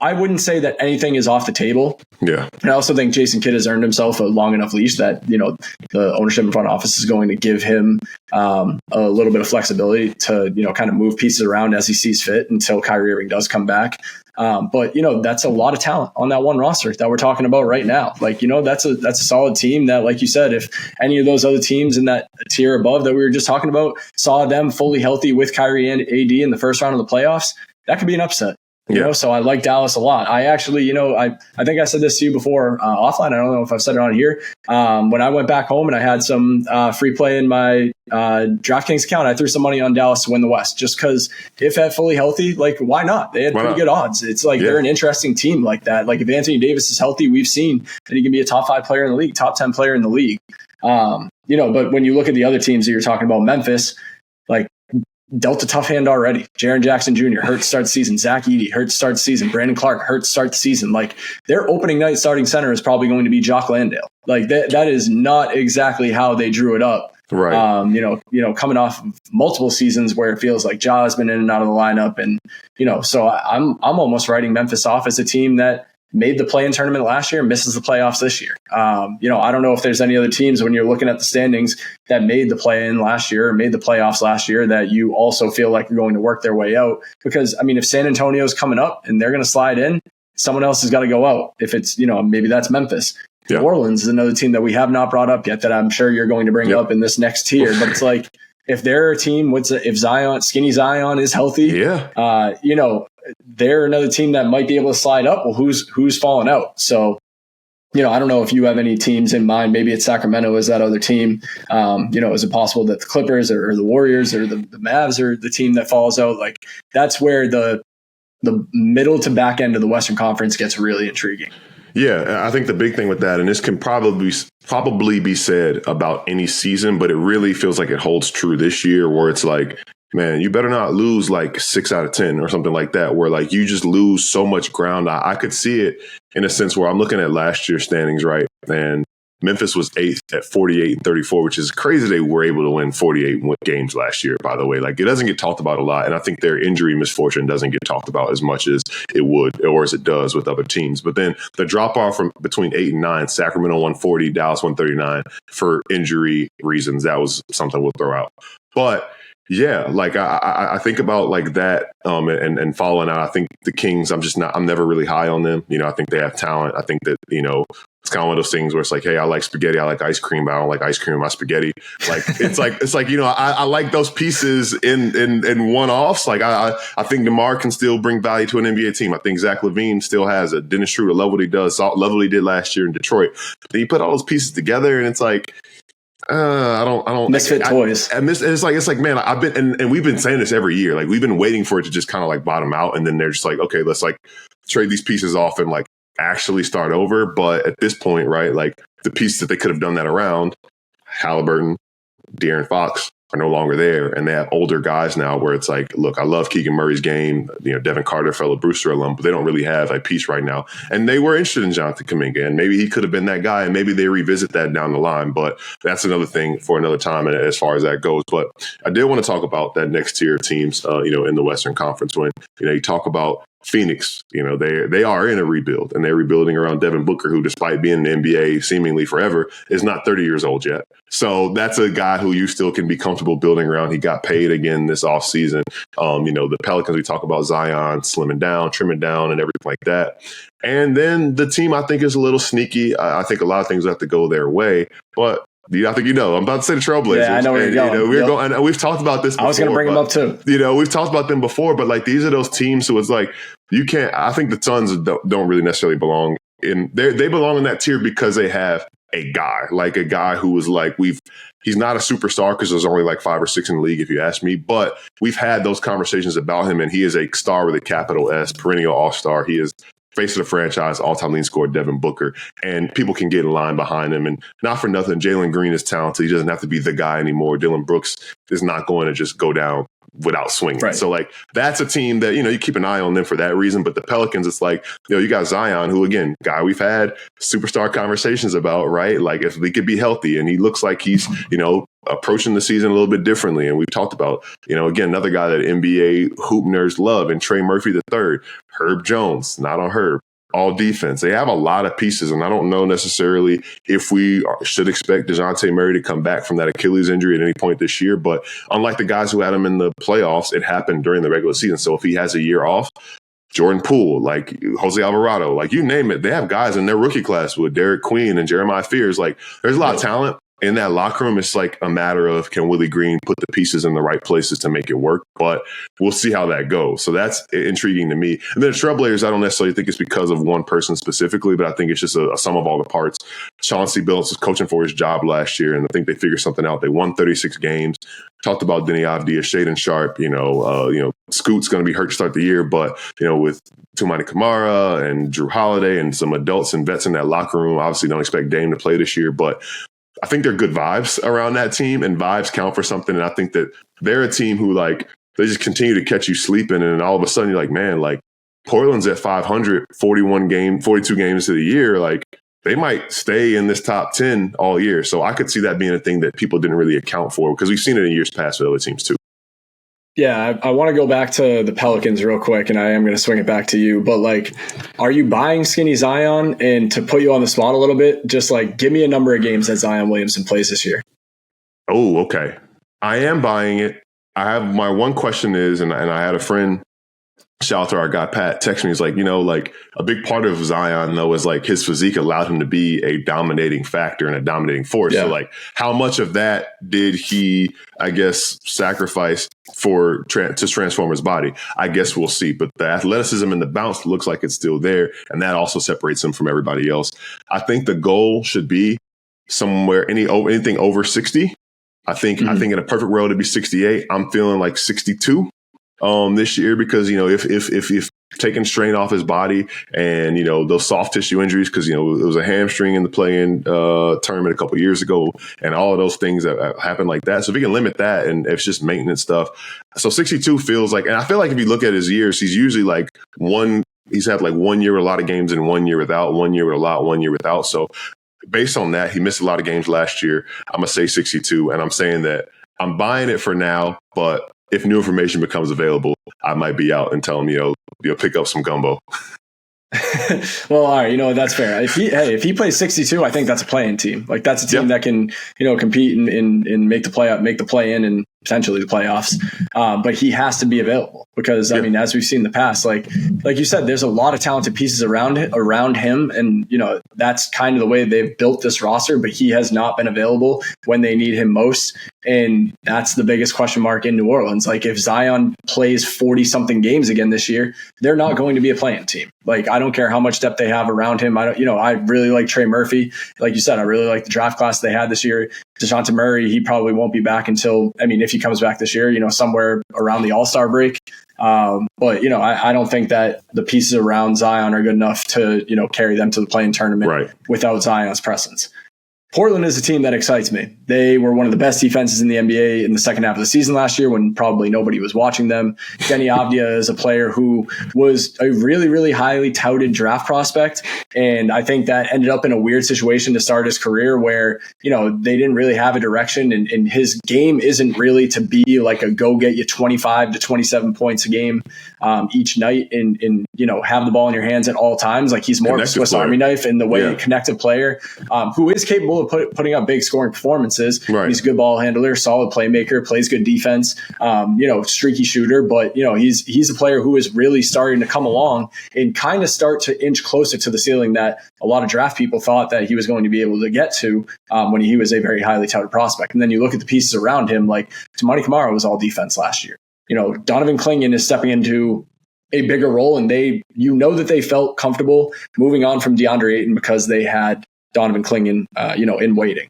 I wouldn't say that anything is off the table. Yeah. And I also think Jason Kidd has earned himself a long enough leash that, the ownership and front office is going to give him a little bit of flexibility to, kind of move pieces around as he sees fit until Kyrie Irving does come back. But that's a lot of talent on that one roster that we're talking about right now. Like, that's a solid team that, like you said, if any of those other teams in that tier above that we were just talking about saw them fully healthy with Kyrie and AD in the first round of the playoffs, that could be an upset. So I like Dallas a lot. I actually, I think I said this to you before offline. I don't know if I've said it on here. When I went back home and I had some free play in my DraftKings account, I threw some money on Dallas to win the West just because if at fully healthy, like, why not? They had pretty good odds. It's like they're an interesting team like that. Like if Anthony Davis is healthy, we've seen that he can be a top 5 player in the league, top 10 player in the league. But when you look at the other teams that you're talking about, Memphis, like, dealt a tough hand already. Jaren Jackson Jr. hurt to start the season. Zach Edey hurt to start the season. Brandon Clark hurt to start the season. Like their opening night starting center is probably going to be Jock Landale. Like that is not exactly how they drew it up. Right. Coming off of multiple seasons where it feels like Ja has been in and out of the lineup, and so I'm almost writing Memphis off as a team that made the play-in tournament last year, misses the playoffs this year. I don't know if there's any other teams when you're looking at the standings that made the play-in last year or made the playoffs last year that you also feel like you're going to work their way out. Because, if San Antonio's coming up and they're going to slide in, someone else has got to go out. If it's, maybe that's Memphis. Yeah. New Orleans is another team that we have not brought up yet that I'm sure you're going to bring up in this next tier. But it's like, if they're a team, if Skinny Zion is healthy, they're another team that might be able to slide up. Well, who's falling out? So, I don't know if you have any teams in mind. Maybe it's Sacramento as that other team. Is it possible that the Clippers or the Warriors or the Mavs are the team that falls out? Like that's where the middle to back end of the Western Conference gets really intriguing. Yeah, I think the big thing with that, and this can probably be said about any season, but it really feels like it holds true this year where it's like, man, you better not lose like 6 out of 10 or something like that, where like you just lose so much ground. I could see it in a sense where I'm looking at last year's standings, right? And Memphis was 8th at 48-34, which is crazy. They were able to win 48 games last year, by the way. Like it doesn't get talked about a lot. And I think their injury misfortune doesn't get talked about as much as it would or as it does with other teams. But then the drop off from between 8 and 9, Sacramento 140, Dallas 139 for injury reasons. That was something we'll throw out. But yeah, like I think about like that and following out. I think the Kings, I'm never really high on them. I think they have talent. I think that, it's kind of one of those things where it's like, hey, I like spaghetti, I like ice cream, but I don't like ice cream in my spaghetti. Like it's like I like those pieces in one-offs. Like I think DeMar can still bring value to an NBA team. I think Zach LaVine still has a Dennis Schroeder level he did last year in Detroit. But then you put all those pieces together and it's like, I don't misfit toys. It's like, man, I've been, and we've been saying this every year. Like we've been waiting for it to just kind of like bottom out. And then they're just like, okay, let's like trade these pieces off and like actually start over. But at this point, right, like the pieces that they could have done that around, Halliburton, De'Aaron Fox, are no longer there. And they have older guys now where it's like, look, I love Keegan Murray's game, Devin Carter, fellow Brewster alum, but they don't really have a piece right now. And they were interested in Jonathan Kuminga, and maybe he could have been that guy, and maybe they revisit that down the line. But that's another thing for another time as far as that goes. But I did want to talk about that next tier of teams, in the Western Conference when, you talk about Phoenix, they are in a rebuild, and they're rebuilding around Devin Booker, who, despite being in the NBA seemingly forever, is not 30 years old yet. So that's a guy who you still can be comfortable building around. He got paid again this offseason. The Pelicans, we talk about Zion slimming down, trimming down, and everything like that. And then the team, I think, is a little sneaky. I think a lot of things have to go their way, but I think I'm about to say the Trailblazers. Yeah, I know where you're going. We're going, and we've talked about this before. I was going to bring them up too. We've talked about them before, but like these are those teams who it's like you can't. I think the Suns don't really necessarily belong in. They belong in that tier because they have a guy who is like he's not a superstar because there's only like 5 or 6 in the league if you ask me, but we've had those conversations about him, and he is a star with a capital S, perennial all-star. He is face of the franchise, all-time leading scorer, Devin Booker, and people can get in line behind him. And not for nothing, Jalen Green is talented. He doesn't have to be the guy anymore. Dylan Brooks is not going to just go down without swinging. Right. So like that's a team that, you keep an eye on them for that reason. But the Pelicans, it's like, you got Zion, who again, guy we've had superstar conversations about, right? Like if he could be healthy, and he looks like he's, approaching the season a little bit differently. And we've talked about, again, another guy that NBA hoop nerds love, and Trey Murphy III, Herb Jones, not on Herb. All defense. They have a lot of pieces, and I don't know necessarily if we should expect DeJounte Murray to come back from that Achilles injury at any point this year. But unlike the guys who had him in the playoffs, it happened during the regular season. So if he has a year off, Jordan Poole, like Jose Alvarado, like you name it, they have guys in their rookie class with Derek Queen and Jeremiah Fears. Like there's a lot of talent in that locker room. It's like a matter of, can Willie Green put the pieces in the right places to make it work? But we'll see how that goes. So that's intriguing to me. And then the Trailblazers, I don't necessarily think it's because of one person specifically, but I think it's just a sum of all the parts. Chauncey Billups was coaching for his job last year, and I think they figured something out. They won 36 games. Talked about Denny Avdia, Shaedon Sharp, Scoot's going to be hurt to start the year, but, with Toumani Camara and Drew Holiday and some adults and vets in that locker room, obviously don't expect Dame to play this year, but I think they're good vibes around that team, and vibes count for something. And I think that they're a team who they just continue to catch you sleeping. And all of a sudden you're like, man, like Portland's at 500, 42 games of the year. Like they might stay in this top 10 all year. So I could see that being a thing that people didn't really account for, because we've seen it in years past with other teams too. Yeah, I want to go back to the Pelicans real quick, and I am going to swing it back to you. But, are you buying skinny Zion? And to put you on the spot a little bit, just, give me a number of games that Zion Williamson plays this year. Oh, okay. I am buying it. I have my one question is, and I had a friend, shout out to our guy Pat, text me. He's like, a big part of Zion, though, is his physique allowed him to be a dominating factor and a dominating force. Yeah. So how much of that did he, I guess, sacrifice to transform his body? I guess we'll see. But the athleticism and the bounce looks like it's still there, and that also separates him from everybody else. I think the goal should be somewhere anything over 60. I think in a perfect world it'd be 68. I'm feeling like 62. This year, because if taking strain off his body and those soft tissue injuries, because it was a hamstring in the play-in tournament a couple years ago, and all of those things that happen like that. So if we can limit that, and it's just maintenance stuff, so 62 feels like, and I feel like if you look at his years, he's usually he's had 1 year with a lot of games and 1 year without, 1 year with a lot, 1 year without. So based on that, he missed a lot of games last year. I'm gonna say 62, and I'm saying that I'm buying it for now, but if new information becomes available, I might be out and tell him, you'll pick up some gumbo. Well, all right, that's fair. If he plays 62, I think that's a play-in team. That's a team that can, compete and make the play in and potentially the playoffs. But he has to be available, because I mean, as we've seen in the past, like you said, there's a lot of talented pieces around him, and that's kind of the way they've built this roster. But he has not been available when they need him most, and that's the biggest question mark in New Orleans. If Zion plays 40-something games again this year, they're not going to be a play-in team. I don't care how much depth they have around him. I really like Trey Murphy. Like you said, I really like the draft class they had this year. DeJounte Murray, he probably won't be back until, if he comes back this year, somewhere around the All-Star break. But I don't think that the pieces around Zion are good enough to, carry them to the play-in tournament without Zion's presence. Portland is a team that excites me. They were one of the best defenses in the NBA in the second half of the season last year, when probably nobody was watching them. Denny Avdia is a player who was a really, really highly touted draft prospect. And I think that ended up in a weird situation to start his career where, they didn't really have a direction, and his game isn't really to be like a go get you 25 to 27 points a game each night and have the ball in your hands at all times. He's more of a Swiss Army knife in the way, connected player who is capable of putting up big scoring performances. Right. He's a good ball handler, solid playmaker, plays good defense, streaky shooter. But, he's a player who is really starting to come along and kind of start to inch closer to the ceiling that a lot of draft people thought that he was going to be able to get to when he was a very highly touted prospect. And then you look at the pieces around him, like Tamani Kamara was all defense last year. Donovan Clingan is stepping into a bigger role, and that they felt comfortable moving on from DeAndre Ayton because they had Donovan Clingan, in waiting.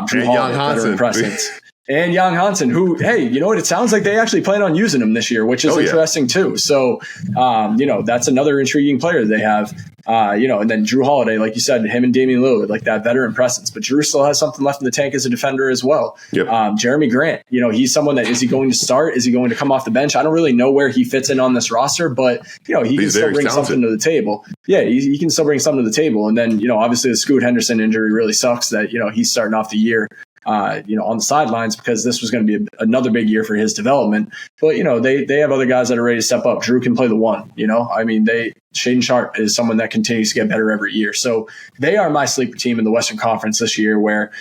Drew Holiday, veteran presence. And Jan Hansen, who, hey, you know what? It sounds like they actually plan on using him this year, which is interesting too. So, that's another intriguing player they have. And then Drew Holiday, like you said, him and Damian Lillard, like that veteran presence. But Drew still has something left in the tank as a defender as well. Yep. Jeremy Grant, he's someone that, is he going to start? Is he going to come off the bench? I don't really know where he fits in on this roster, but, he can still bring something to the table. Yeah, he can still bring something to the table. And then, obviously the Scoot Henderson injury really sucks that, he's starting off the year on the sidelines, because this was going to be another big year for his development. But, they have other guys that are ready to step up. Drew can play the one, Shaedon Sharpe is someone that continues to get better every year. So they are my sleeper team in the Western Conference this year, where,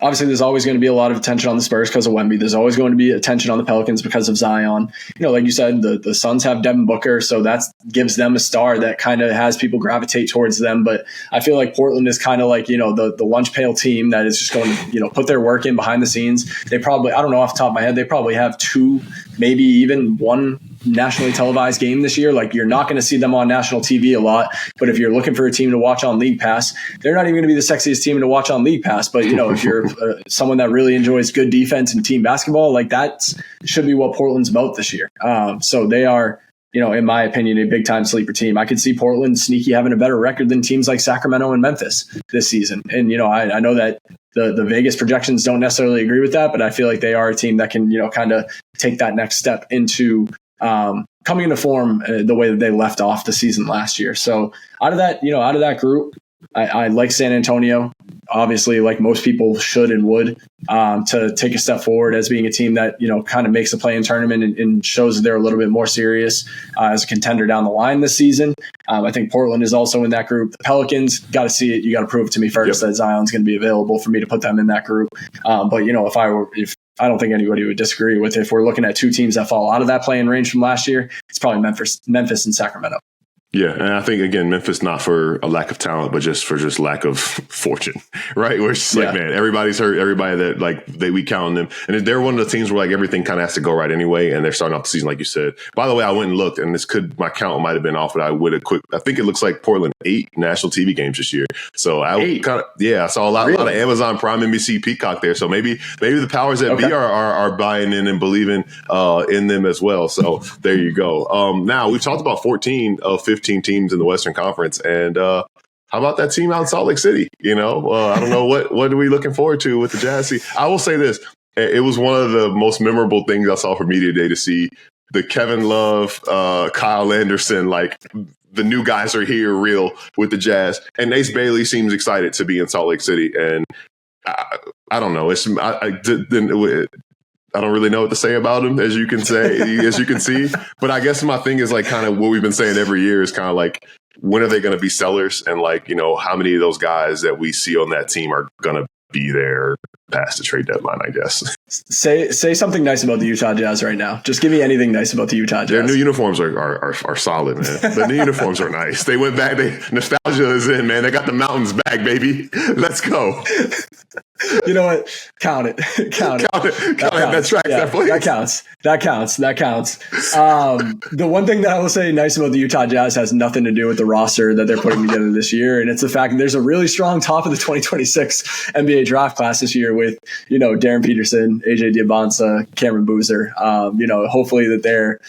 obviously there's always going to be a lot of attention on the Spurs because of Wemby. There's always going to be attention on the Pelicans because of Zion. Like you said, the Suns have Devin Booker, so that gives them a star that kind of has people gravitate towards them. But I feel like Portland is kind of like, the lunch pail team that is just going to, put their work in behind the scenes. They probably, I don't know off the top of my head, they probably have 2, maybe even 1 nationally televised game this year. Like, you're not going to see them on national TV a lot, but if you're looking for a team to watch on League Pass, they're not even going to be the sexiest team to watch on League Pass. But if you're someone that really enjoys good defense and team basketball, like that should be what Portland's about this year. So they are, in my opinion, a big time sleeper team. I could see Portland sneaky having a better record than teams like Sacramento and Memphis this season. And I know that the Vegas projections don't necessarily agree with that, but I feel like they are a team that can kind of take that next step into coming into form the way that they left off the season last year. So out of that group, I like San Antonio, obviously, like most people should and would, to take a step forward as being a team that, kind of makes the play-in tournament and shows that they're a little bit more serious as a contender down the line this season. I think Portland is also in that group. The Pelicans, got to see it. You got to prove it to me first that Zion's going to be available for me to put them in that group. But, if I don't think anybody would disagree with, if we're looking at 2 teams that fall out of that play-in range from last year, it's probably Memphis and Sacramento. Yeah, and I think, again, Memphis, not for a lack of talent, but just for lack of fortune, right? Where it's just like, man, everybody's hurt. Everybody that we count on them. And they're one of the teams where everything kind of has to go right anyway. And they're starting off the season, like you said. By the way, I went and looked, and my count might have been off, but I think it looks like Portland 8 national TV games this year. So I saw a lot of Amazon Prime, NBC, Peacock there. So maybe the powers that be are buying in and believing in them as well. So there you go. Now, we've talked about 14 of 15 teams in the Western Conference, and how about that team out in Salt Lake City? I don't know what are we looking forward to with the Jazz. I will say this: it was one of the most memorable things I saw for Media Day to see the Kevin Love, Kyle Anderson, like the new guys are here, real with the Jazz, and Ace Bailey seems excited to be in Salt Lake City, and I don't know. I don't really know what to say about him, as you can see. But I guess my thing is kind of what we've been saying every year is kind of like, when are they going to be sellers? And how many of those guys that we see on that team are going to be there past the trade deadline, I guess. Say something nice about the Utah Jazz right now. Just give me anything nice about the Utah Jazz. Their new uniforms are solid, man. The new uniforms are nice. They went back. Nostalgia is in, man. They got the mountains back, baby. Let's go. You know what? Count it. Count it. That tracks. Yeah, that counts. The one thing that I will say nice about the Utah Jazz has nothing to do with the roster that they're putting together this year. And it's the fact that there's a really strong top of the 2026 NBA draft class this year with, Darren Peterson, AJ Diabonsa, Cameron Boozer. Hopefully that their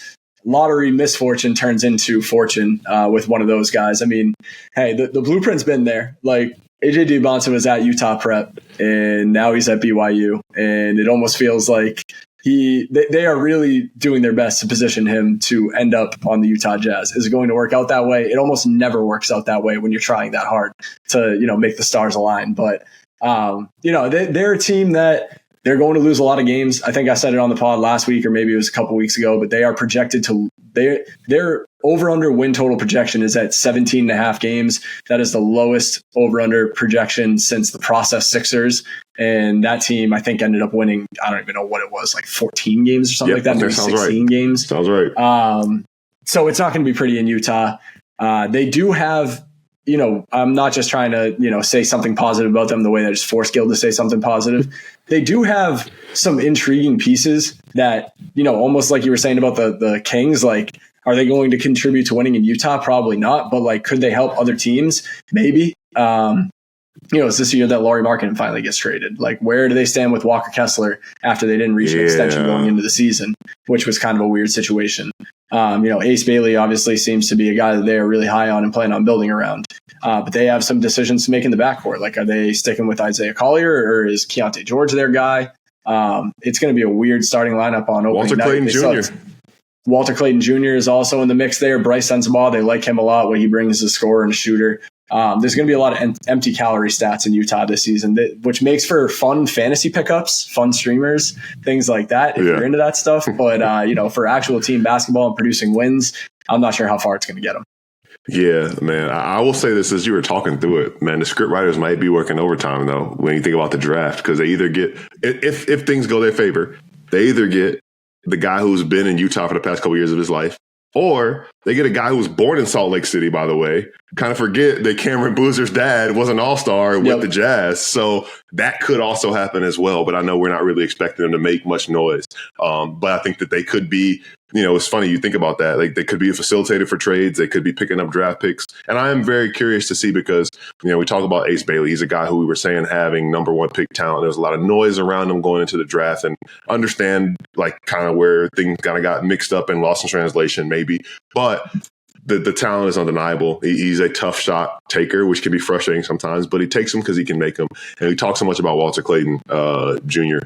lottery misfortune turns into fortune with one of those guys. I mean, hey, the blueprint's been there. Like, AJ Diabonsa was at Utah Prep, and now he's at BYU, and it almost feels like they are really doing their best to position him to end up on the Utah Jazz. Is it going to work out that way? It almost never works out that way when you're trying that hard to make the stars align. But they're a team that they're going to lose a lot of games. I think I said it on the pod last week, or maybe it was a couple weeks ago, but they are projected to. Their over-under win total projection is at 17.5 games. That is the lowest over-under projection since the process Sixers. And that team, I think, ended up winning, I don't even know what it was, like 14 games or something like that. Maybe 16 games. Sounds right. So it's not going to be pretty in Utah. They do have, I'm not just trying to, say something positive about them the way that it's force Gil to say something positive. They do have some intriguing pieces that, almost like you were saying about the Kings, like, are they going to contribute to winning in Utah? Probably not. But like, could they help other teams? Maybe. It's this year that Lauri Markkanen finally gets traded. Like, where do they stand with Walker Kessler after they didn't reach an extension going into the season, which was kind of a weird situation. Ace Bailey obviously seems to be a guy that they are really high on and plan on building around. But they have some decisions to make in the backcourt. Like, are they sticking with Isaiah Collier or is Keontae George their guy? It's going to be a weird starting lineup on opening Walter night. Clayton Jr. Walter Clayton Jr. is also in the mix there. Bryce Sensabaugh, they like him a lot. What he brings as a scorer and a shooter. There's going to be a lot of empty calorie stats in Utah this season, which makes for fun fantasy pickups, fun streamers, things like that, if you're into that stuff. But, for actual team basketball and producing wins, I'm not sure how far it's going to get them. Yeah, man. I will say this as you were talking through it, man. The script writers might be working overtime, though, when you think about the draft, because they either get, if things go their favor, they either get the guy who's been in Utah for the past couple years of his life, or they get a guy who was born in Salt Lake City, by the way. Kind of forget that Cameron Boozer's dad was an all-star with the Jazz. So that could also happen as well. But I know we're not really expecting them to make much noise. But I think that they could be, it's funny you think about that. Like, they could be a facilitator for trades. They could be picking up draft picks. And I am very curious to see because, we talk about Ace Bailey. He's a guy who we were saying having number one pick talent. There's a lot of noise around him going into the draft, and understand like kind of where things kind of got mixed up and lost in translation maybe. But the talent is undeniable. He's a tough shot taker, which can be frustrating sometimes, but he takes them because he can make them. And we talk so much about Walter Clayton Jr.,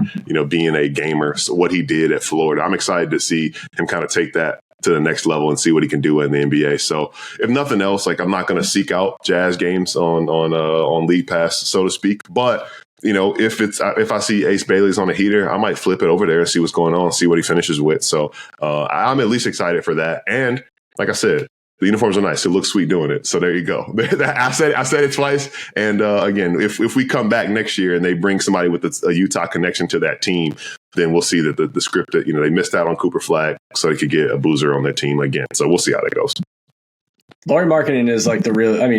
being a gamer, so what he did at Florida. I'm excited to see him kind of take that to the next level and see what he can do in the NBA. So if nothing else, like, I'm not going to seek out Jazz games on League Pass, so to speak. But if I see Ace Bailey's on a heater, I might flip it over there and see what's going on, see what he finishes with. So I'm at least excited for that. And like I said, the uniforms are nice. It looks sweet doing it. So there you go. I said it twice. And again, if we come back next year and they bring somebody with a Utah connection to that team, then we'll see that the script that, they missed out on Cooper Flag so they could get a Boozer on their team again. So we'll see how that goes. Lauri Markkanen is like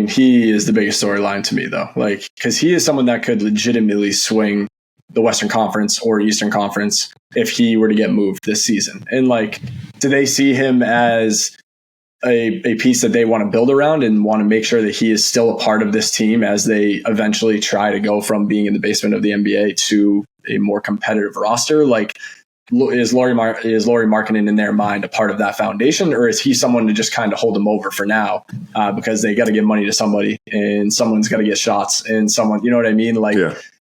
he is the biggest storyline to me though. Like, cause he is someone that could legitimately swing the Western Conference or Eastern Conference if he were to get moved this season. And like, do they see him as a piece that they want to build around and want to make sure that he is still a part of this team as they eventually try to go from being in the basement of the NBA to a more competitive roster? Like, is Lauri Markkanen in their mind a part of that foundation, or is he someone to just kind of hold them over for now because they got to give money to somebody and someone's got to get shots and someone, you know what I mean? Like,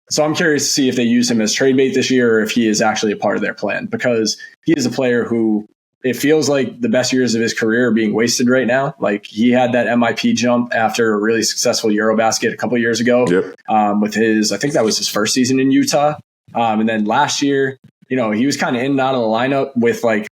So I'm curious to see if they use him as trade bait this year or if he is actually a part of their plan, because he is a player who, it feels like the best years of his career are being wasted right now. Like, he had that MIP jump after a really successful Eurobasket a couple of years ago with his, I think that was his first season in Utah. And then last year, he was kind of in and out of the lineup with like,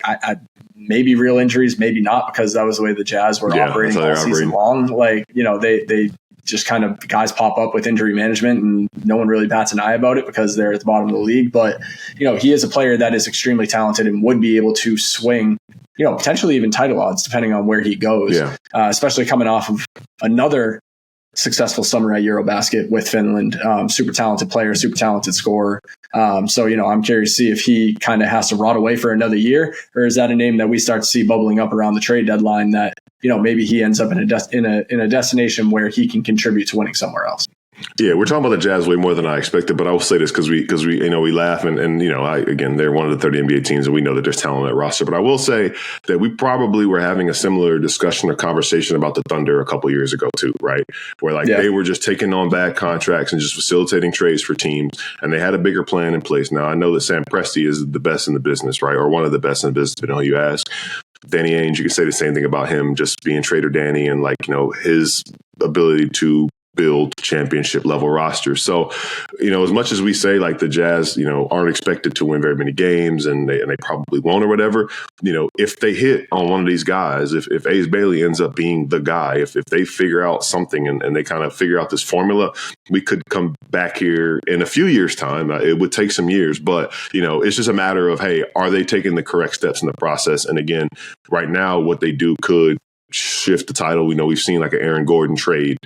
maybe real injuries, maybe not, because that was the way the Jazz were operating all season long. Like, they just kind of, guys pop up with injury management and no one really bats an eye about it because they're at the bottom of the league. But, he is a player that is extremely talented and would be able to swing, potentially even title odds depending on where he goes, especially coming off of another successful summer at Eurobasket with Finland. Super talented player, super talented scorer. So, I'm curious to see if he kind of has to rot away for another year, or is that a name that we start to see bubbling up around the trade deadline that, maybe he ends up in a destination where he can contribute to winning somewhere else. Yeah, we're talking about the Jazz way more than I expected, but I will say this because we we laugh and again, they're one of the 30 NBA teams and we know that there's talent on that roster. But I will say that we probably were having a similar discussion or conversation about the Thunder a couple years ago too, right? Where they were just taking on bad contracts and just facilitating trades for teams, and they had a bigger plan in place. Now I know that Sam Presti is the best in the business, right, or one of the best in the business, depending on who you ask. Danny Ainge, you can say the same thing about him, just being Trader Danny and his ability to build championship level rosters. So, as much as we say like the Jazz, aren't expected to win very many games and they probably won't or whatever, if they hit on one of these guys, if Ace Bailey ends up being the guy, if they figure out something and they kind of figure out this formula, we could come back here in a few years' time. It would take some years, but, it's just a matter of, hey, are they taking the correct steps in the process? And again, right now, what they do could shift the title. We've seen like an Aaron Gordon trade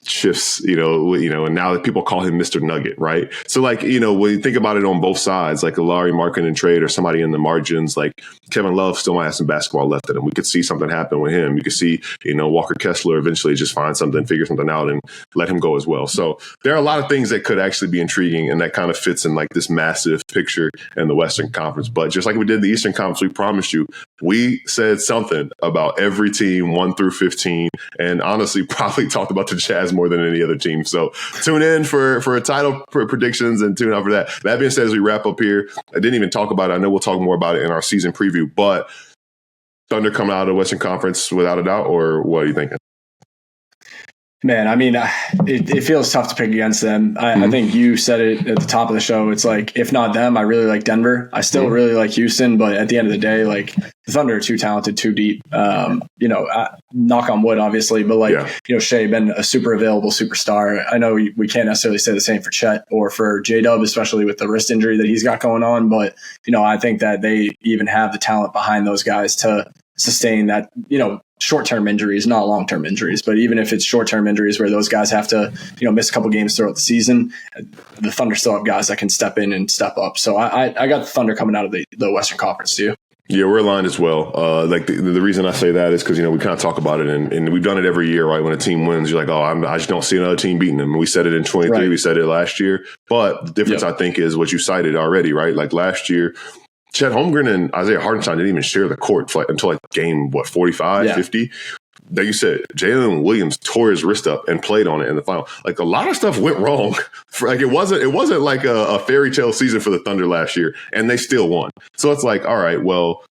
shifts, and now people call him Mr. Nugget, right? So like, when you think about it on both sides, like a Lauri Markkanen trade or somebody in the margins, like Kevin Love still might have some basketball left in him. We could see something happen with him. You could see, Walker Kessler eventually just find something, figure something out and let him go as well. So there are a lot of things that could actually be intriguing, and that kind of fits in like this massive picture in the Western Conference. But just like we did the Eastern Conference, we promised you, we said something about every team 1 through 15, and honestly probably talked about the Jazz more than any other team. So tune in for a title predictions and tune out for that. That being said, as we wrap up here, I didn't even talk about it. I know we'll talk more about it in our season preview, but Thunder coming out of the Western Conference without a doubt, or what are you thinking? Man, I mean, it feels tough to pick against them. I think you said it at the top of the show. It's like, if not them, I really like Denver. I still really like Houston, but at the end of the day, like the Thunder are too talented, too deep. Knock on wood, obviously, but Shea been a super available superstar. I know we can't necessarily say the same for Chet or for J-Dub, especially with the wrist injury that he's got going on. But, I think that they even have the talent behind those guys to sustain that, short-term injuries, not long-term injuries, but even if it's short-term injuries where those guys have to, miss a couple games throughout the season, the Thunder still have guys that can step in and step up. So I got the Thunder coming out of the Western Conference too. Yeah, we're aligned as well. Like the reason I say that is because, we kind of talk about it and we've done it every year, right? When a team wins, you're like, oh, I just don't see another team beating them. We said it in 23, right. We said it last year. But the difference, I think, is what you cited already, right? Like last year, Chet Holmgren and Isaiah Hartenstein didn't even share the court until game 45, 50. Like you said, Jalen Williams tore his wrist up and played on it in the final. Like a lot of stuff went wrong. Like it wasn't like a fairy tale season for the Thunder last year, and they still won. So it's like, all right, well,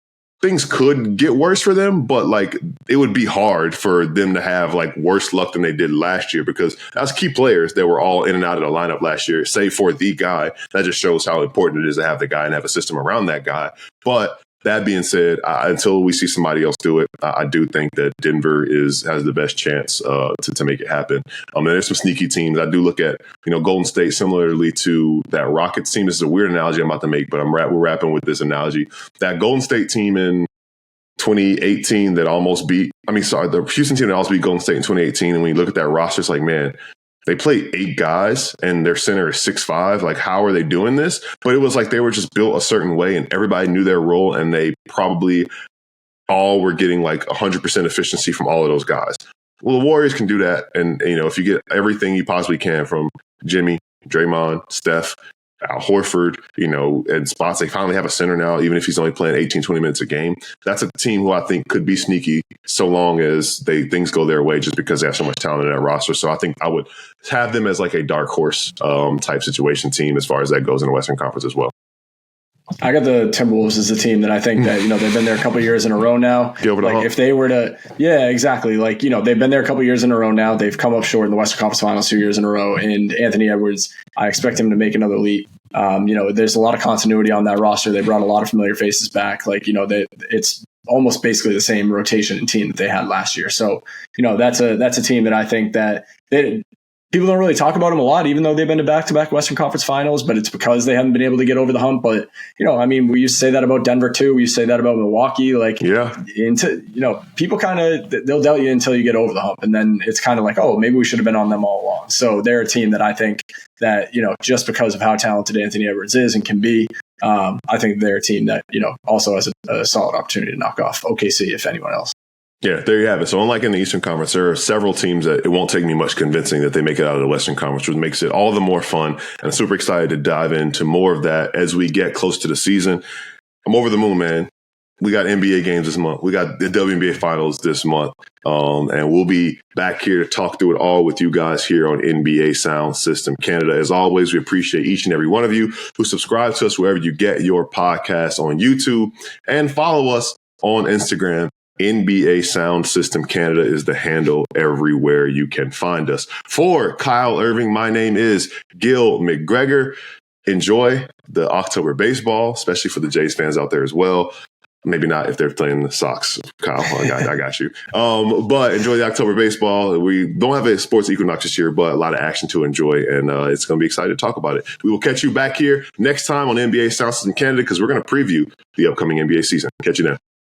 things could get worse for them, but like it would be hard for them to have like worse luck than they did last year, because that's key players that were all in and out of the lineup last year, save for the guy. That just shows how important it is to have the guy and have a system around that guy. But that being said, until we see somebody else do it, I do think that Denver has the best chance to make it happen. And there's some sneaky teams. I do look at, Golden State similarly to that Rockets team. This is a weird analogy I'm about to make, but we're wrapping with this analogy. That Golden State team in 2018 that the Houston team that almost beat Golden State in 2018. And when you look at that roster, it's like, man, they play 8 guys and their center is 6'5". Like, how are they doing this? But it was like they were just built a certain way and everybody knew their role, and they probably all were getting like 100% efficiency from all of those guys. Well, the Warriors can do that. And, if you get everything you possibly can from Jimmy, Draymond, Steph, Al Horford, and spots, they finally have a center now, even if he's only playing 18, 20 minutes a game. That's a team who I think could be sneaky so long as things go their way, just because they have so much talent in that roster. So I think I would have them as like a dark horse type situation team as far as that goes in the Western Conference as well. I got the Timberwolves as a team that I think that, they've been there a couple of years in a row now. Like if they were to, exactly. Like, they've been there a couple of years in a row now. They've come up short in the Western Conference Finals 2 years in a row. And Anthony Edwards, I expect him to make another leap. There's a lot of continuity on that roster. They brought a lot of familiar faces back. Like, it's almost basically the same rotation and team that they had last year. So, that's a team that I think that people don't really talk about them a lot, even though they've been to back-to-back Western Conference Finals, but it's because they haven't been able to get over the hump. But, we used to say that about Denver too. We used to say that about Milwaukee. Like, people kind of, they'll doubt you until you get over the hump. And then it's kind of like, oh, maybe we should have been on them all along. So they're a team that I think that, just because of how talented Anthony Edwards is and can be, I think they're a team that, also has a solid opportunity to knock off OKC, if anyone else. Yeah, there you have it. So unlike in the Eastern Conference, there are several teams that it won't take me much convincing that they make it out of the Western Conference, which makes it all the more fun. And I'm super excited to dive into more of that as we get close to the season. I'm over the moon, man. We got NBA games this month. We got the WNBA Finals this month. And we'll be back here to talk through it all with you guys here on NBA Soundsystem Canada. As always, we appreciate each and every one of you who subscribe to us wherever you get your podcasts on YouTube, and follow us on Instagram NBA Soundsystem Canada is the handle everywhere you can find us. For Kyle Irving, my name is Gil McGregor. Enjoy the October baseball, especially for the Jays fans out there as well. Maybe not if they're playing the Sox, Kyle. I got you. But enjoy the October baseball. We don't have a sports equinox this year, but a lot of action to enjoy, and it's going to be exciting to talk about it. We will catch you back here next time on NBA Soundsystem Canada because we're going to preview the upcoming NBA season. Catch you then.